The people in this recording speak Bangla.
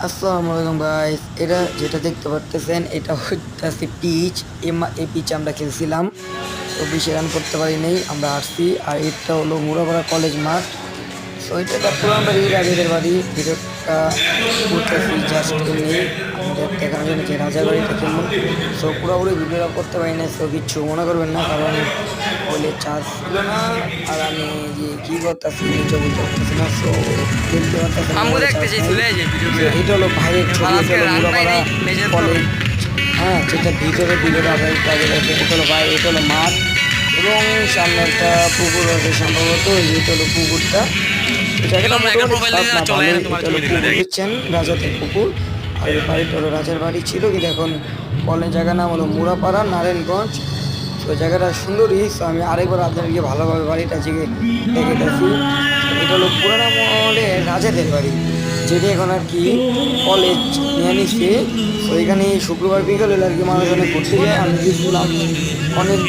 আসসালামু আলাইকুম গাইস, এটা যেটা দেখতে পারতেছেন এটা হচ্ছে পিচ। এই পিচে আমরা খেলছিলাম, তো বেশি রান করতে পারি নাই, আমরা আসছি। আর এটা হলো মুরাপাড়া কলেজ মাঠ। সো এটা একটা পুরান বাড়ি, রাজাদের বাড়ি। ভিডিওটা করতেছি জাস্ট এমনি আমাদের দেখানোর জন্য যে রাজার বাড়িটা কেমন। সো পুরোপুরি ভিডিওটা করতে পারি না, সো কিচ্ছু মনে করবেন না, কারণ বলে চার্জ ছিল না। আর আমি যে কী করতেছি নিজে বুঝতে পারতেছি না, সো দেখতে পারতেছেন আমু মোবাইলে চার্জ দেখতেছি নাই। চলে যায় ভিডিও তো এটা হলো ভাইয়ের ছবি, এটা হলো মুরাপাড়া কলেজ। হ্যাঁ, যেটা ভিতরে ভিডিওটা আপনার কাজে লাগবে। এটা হলো ভাই, এটা হলো মাঠ এবং সামনে একটা পুকুর আছে সম্ভবত। এটা হলো পুকুরটা। এই জায়গাটা মোটামুটি খারাপ না, ভালোই। এটা হলো পুকুর, বুঝছেন, রাজাদের পুকুর। আর এই বাড়িটা হলো রাজার বাড়ি ছিল, কিন্তু এখন কলেজ জায়গার নাম হলো মুরাপাড়া নারায়ণগঞ্জ। তো জায়গাটা সুন্দরই। তো আমি আরেকবার আপনাদেরকে ভালোভাবে বাড়িটা জেগে দেখে গেছি। এটা হলো পুরানো আমলে রাজাদের বাড়ি, যেটা এখন আর কি কলেজ নিয়ে নিচ্ছে। তো এখানে শুক্রবার বিকেল হলে আর কি মানুষ অনেক ঘুরতে যায়। আমি গেছিলাম, অনেক